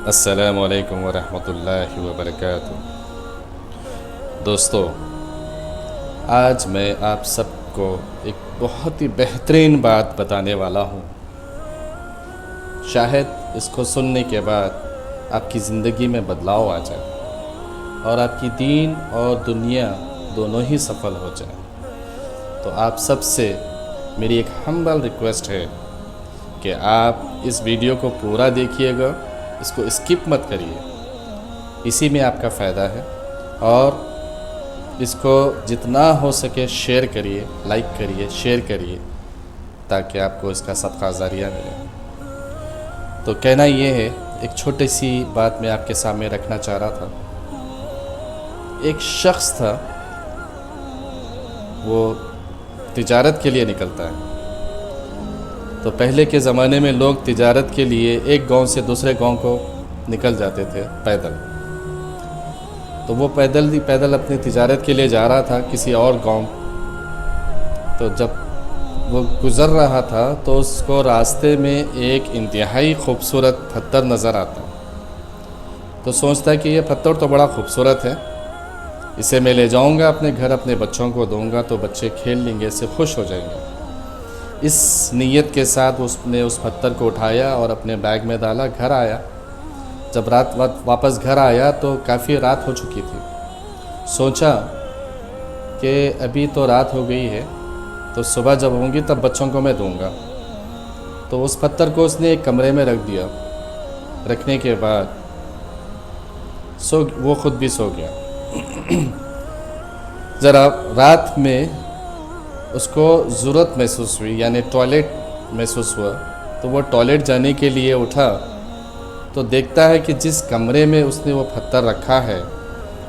السلام علیکم ورحمۃ اللہ وبرکاتہ۔ دوستو، آج میں آپ سب کو ایک بہت ہی بہترین بات بتانے والا ہوں۔ شاید اس کو سننے کے بعد آپ کی زندگی میں بدلاؤ آ جائے اور آپ کی دین اور دنیا دونوں ہی سفل ہو جائیں۔ تو آپ سب سے میری ایک ہمبل ریکویسٹ ہے کہ آپ اس ویڈیو کو پورا دیکھیے گا، اس کو اسکپ مت کریے، اسی میں آپ کا فائدہ ہے۔ اور اس کو جتنا ہو سکے شیئر کریے، لائک کریے، شیئر کریے، تاکہ آپ کو اس کا صدقہ جاریہ ملے۔ تو کہنا یہ ہے، ایک چھوٹی سی بات میں آپ کے سامنے رکھنا چاہ رہا تھا۔ ایک شخص تھا، وہ تجارت کے لیے نکلتا ہے۔ تو پہلے کے زمانے میں لوگ تجارت کے لیے ایک گاؤں سے دوسرے گاؤں کو نکل جاتے تھے پیدل۔ تو وہ پیدل اپنی تجارت کے لیے جا رہا تھا کسی اور گاؤں۔ تو جب وہ گزر رہا تھا تو اس کو راستے میں ایک انتہائی خوبصورت پتھر نظر آتا۔ تو سوچتا ہے کہ یہ پتھر تو بڑا خوبصورت ہے، اسے میں لے جاؤں گا اپنے گھر، اپنے بچوں کو دوں گا تو بچے کھیل لیں گے، اس سے خوش ہو جائیں گے۔ اس نیت کے ساتھ اس نے اس پتھر کو اٹھایا اور اپنے بیگ میں ڈالا، گھر آیا۔ جب واپس گھر آیا تو کافی رات ہو چکی تھی۔ سوچا کہ ابھی تو رات ہو گئی ہے، تو صبح جب ہوں گی تب بچوں کو میں دوں گا۔ تو اس پتھر کو اس نے ایک کمرے میں رکھ دیا۔ رکھنے کے بعد وہ خود بھی سو گیا۔ ذرا رات میں اس کو ضرورت محسوس ہوئی، یعنی ٹوائلٹ محسوس ہوا۔ تو وہ ٹوائلٹ جانے کے لیے اٹھا تو دیکھتا ہے کہ جس کمرے میں اس نے وہ پتھر رکھا ہے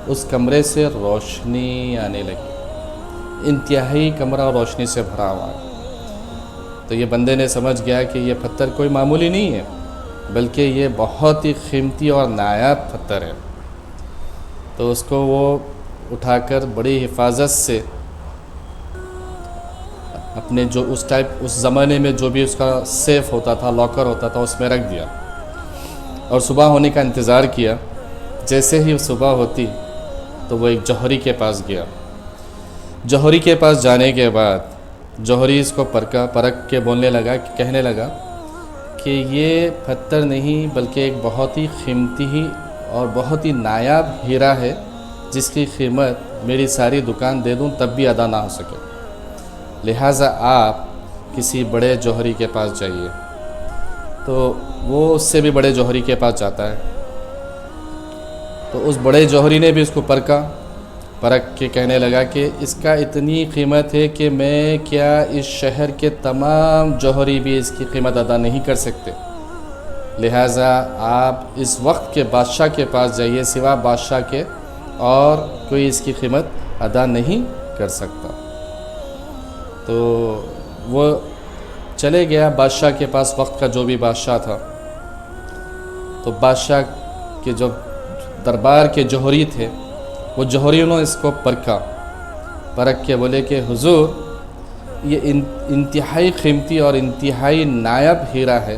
اس کمرے سے روشنی آنے لگی، انتہائی کمرہ روشنی سے بھرا ہوا ہے۔ تو یہ بندے نے سمجھ گیا کہ یہ پتھر کوئی معمولی نہیں ہے، بلکہ یہ بہت ہی قیمتی اور نایاب پتھر ہے۔ تو اس کو وہ اٹھا کر بڑی حفاظت سے اپنے جو اس زمانے میں جو بھی اس کا سیف ہوتا تھا، لاکر ہوتا تھا، اس میں رکھ دیا اور صبح ہونے کا انتظار کیا۔ جیسے ہی صبح ہوتی تو وہ ایک جوہری کے پاس گیا۔ جوہری کے پاس جانے کے بعد جوہری اس کو پرکھ کے کہنے لگا کہ یہ پتھر نہیں بلکہ ایک بہت ہی قیمتی اور بہت ہی نایاب ہیرا ہے، جس کی قیمت میری ساری دکان دے دوں تب بھی ادا نہ ہو سکے، لہٰذا آپ کسی بڑے جوہری کے پاس جائیے۔ تو وہ اس سے بھی بڑے جوہری کے پاس جاتا ہے۔ تو اس بڑے جوہری نے بھی اس کو پرکھ کے کہنے لگا کہ اس کا اتنی قیمت ہے کہ میں کیا اس شہر کے تمام جوہری بھی اس کی قیمت ادا نہیں کر سکتے، لہٰذا آپ اس وقت کے بادشاہ کے پاس جائیے، سوا بادشاہ کے اور کوئی اس کی قیمت ادا نہیں کر سکتا۔ تو وہ چلے گیا بادشاہ کے پاس، وقت کا جو بھی بادشاہ تھا۔ تو بادشاہ کے جو دربار کے جوہری تھے، وہ جوہریوں نے اس کو پرکھ کے بولے کہ حضور، یہ انتہائی قیمتی اور انتہائی نایاب ہیرا ہے،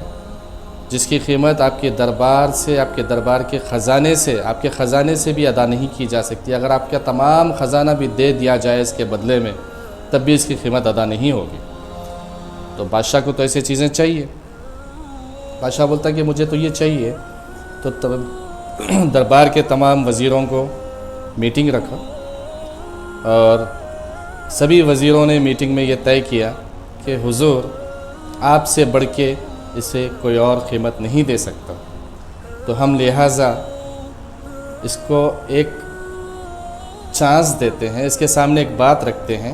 جس کی قیمت آپ کے دربار سے، آپ کے دربار کے خزانے سے، آپ کے خزانے سے بھی ادا نہیں کی جا سکتی۔ اگر آپ کا تمام خزانہ بھی دے دیا جائے اس کے بدلے میں، تب بھی اس کی قیمت ادا نہیں ہوگی۔ تو بادشاہ کو تو ایسی چیزیں چاہیے۔ بادشاہ بولتا کہ مجھے تو یہ چاہیے۔ تو دربار کے تمام وزیروں کو میٹنگ رکھا اور سبھی وزیروں نے میٹنگ میں یہ طے کیا کہ حضور، آپ سے بڑھ کے اسے کوئی اور قیمت نہیں دے سکتا، تو ہم لہٰذا اس کو ایک چانس دیتے ہیں، اس کے سامنے ایک بات رکھتے ہیں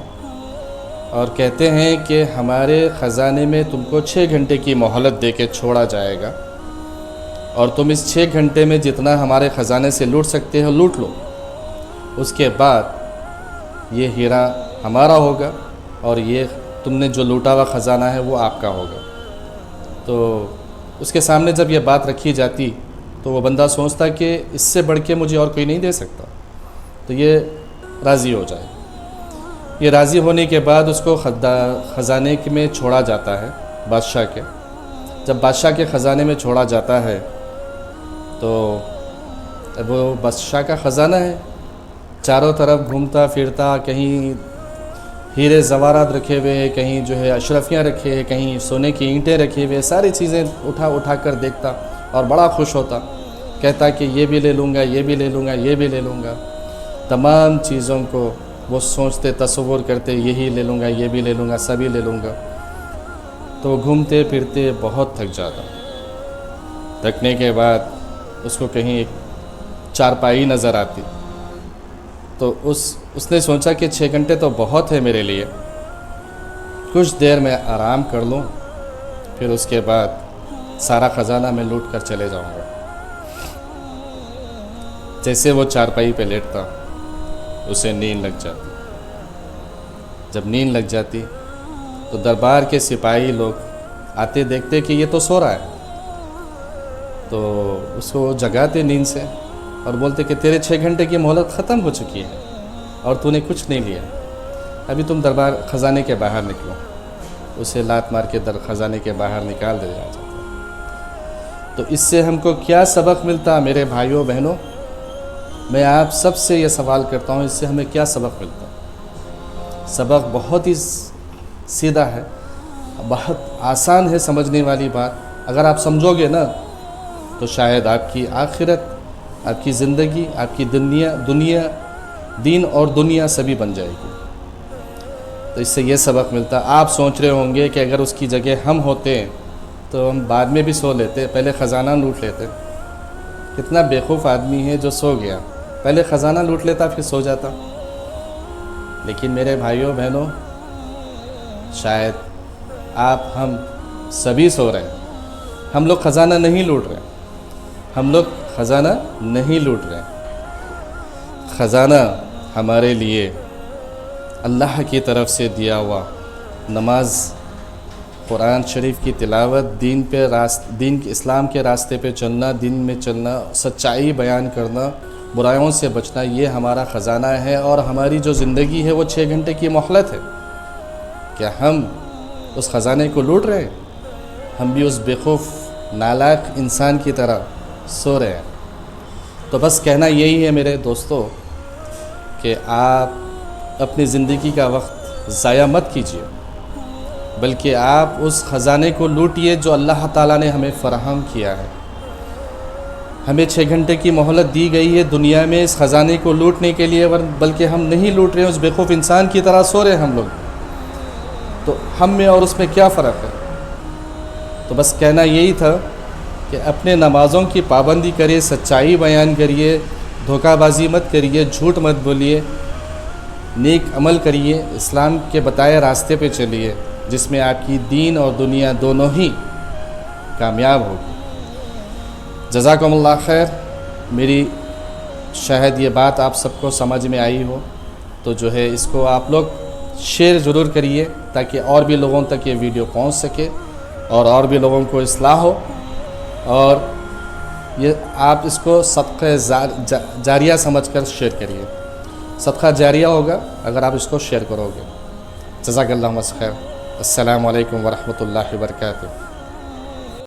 اور کہتے ہیں کہ ہمارے خزانے میں تم کو 6 گھنٹے کی مہلت دے کے چھوڑا جائے گا، اور تم اس 6 گھنٹے میں جتنا ہمارے خزانے سے لوٹ سکتے ہو لوٹ لو۔ اس کے بعد یہ ہیرا ہمارا ہوگا اور یہ تم نے جو لوٹا ہوا خزانہ ہے وہ آپ کا ہوگا۔ تو اس کے سامنے جب یہ بات رکھی جاتی تو وہ بندہ سوچتا کہ اس سے بڑھ کے مجھے اور کوئی نہیں دے سکتا، تو یہ راضی ہو جائے۔ یہ راضی ہونے کے بعد اس کو خزانے میں چھوڑا جاتا ہے بادشاہ کے۔ جب بادشاہ کے خزانے میں چھوڑا جاتا ہے تو وہ بادشاہ کا خزانہ ہے، چاروں طرف گھومتا پھرتا، کہیں ہیرے زوارات رکھے ہوئے، کہیں جو ہے اشرفیاں رکھے ہوئے، کہیں سونے کی اینٹیں رکھے ہوئے، ساری چیزیں اٹھا اٹھا کر دیکھتا اور بڑا خوش ہوتا، کہتا کہ یہ بھی لے لوں گا، یہ بھی لے لوں گا، یہ بھی لے لوں گا۔ تمام چیزوں کو وہ سوچتے، تصور کرتے، یہی لے لوں گا، یہ بھی لے لوں گا، سبھی لے لوں گا۔ تو گھومتے پھرتے بہت تھک جاتا، تھکنے کے بعد اس کو کہیں ایک چارپائی نظر آتی، تو اس نے سوچا کہ 6 گھنٹے تو بہت ہے میرے لیے، کچھ دیر میں آرام کر لوں، پھر اس کے بعد سارا خزانہ میں لوٹ کر چلے جاؤں گا۔ جیسے وہ چارپائی پہ لیٹتا، اسے نیند لگ جاتی۔ جب نیند لگ جاتی تو دربار کے سپاہی لوگ آتے، دیکھتے کہ یہ تو سو رہا ہے، تو اس کو جگاتے نیند سے اور بولتے کہ تیرے 6 گھنٹے کی مہلت ختم ہو چکی ہے اور تو نے کچھ نہیں لیا، ابھی تم دربار خزانے کے باہر نکلو۔ اسے لات مار کے خزانے کے باہر نکال دیا جاتا۔ تو اس سے ہم کو کیا سبق ملتا میرے بھائیوں بہنوں؟ میں آپ سب سے یہ سوال کرتا ہوں، اس سے ہمیں کیا سبق ملتا؟ سبق بہت ہی سیدھا ہے، بہت آسان ہے سمجھنے والی بات۔ اگر آپ سمجھو گے نا تو شاید آپ کی آخرت، آپ کی زندگی، آپ کی دین اور دنیا سبھی بن جائے گی۔ تو اس سے یہ سبق ملتا، آپ سوچ رہے ہوں گے کہ اگر اس کی جگہ ہم ہوتے تو ہم بعد میں بھی سو لیتے، پہلے خزانہ لوٹ لیتے۔ کتنا بیوقوف آدمی ہے جو سو گیا، پہلے خزانہ لوٹ لیتا پھر سو جاتا۔ لیکن میرے بھائیوں بہنوں، شاید آپ ہم سبھی سو رہے ہیں، ہم لوگ خزانہ نہیں لوٹ رہے، ہم لوگ خزانہ نہیں لوٹ رہے۔ خزانہ ہمارے لیے اللہ کی طرف سے دیا ہوا نماز، قرآن شریف کی تلاوت، دین کے اسلام کے راستے پہ چلنا، دین میں چلنا، سچائی بیان کرنا، برائیوں سے بچنا، یہ ہمارا خزانہ ہے۔ اور ہماری جو زندگی ہے وہ 6 گھنٹے کی مہلت ہے۔ کیا ہم اس خزانے کو لوٹ رہے ہیں؟ ہم بھی اس بیوقوف نالائق انسان کی طرح سو رہے ہیں۔ تو بس کہنا یہی ہے میرے دوستو کہ آپ اپنی زندگی کا وقت ضائع مت کیجیے، بلکہ آپ اس خزانے کو لوٹیے جو اللہ تعالیٰ نے ہمیں فراہم کیا ہے۔ ہمیں 6 گھنٹے کی مہلت دی گئی ہے دنیا میں اس خزانے کو لوٹنے کے لیے، بلکہ ہم نہیں لوٹ رہے ہیں، اس بیوقوف انسان کی طرح سو رہے ہیں ہم لوگ۔ تو ہم میں اور اس میں کیا فرق ہے؟ تو بس کہنا یہی تھا کہ اپنے نمازوں کی پابندی کریے، سچائی بیان کریے، دھوکہ بازی مت کریے، جھوٹ مت بولیے، نیک عمل کریے، اسلام کے بتائے راستے پہ چلیے، جس میں آپ کی دین اور دنیا دونوں ہی کامیاب ہوگی۔ جزاکم اللہ خیر۔ میری شاید یہ بات آپ سب کو سمجھ میں آئی ہو، تو جو ہے اس کو آپ لوگ شیئر ضرور کریے تاکہ اور بھی لوگوں تک یہ ویڈیو پہنچ سکے اور بھی لوگوں کو اصلاح ہو، اور یہ آپ اس کو صدقہ جاریہ سمجھ کر شیئر کریے۔ صدقہ جاریہ ہوگا اگر آپ اس کو شیئر کرو گے۔ جزاک اللہ خیر۔ السلام علیکم ورحمۃ اللہ وبرکاتہ۔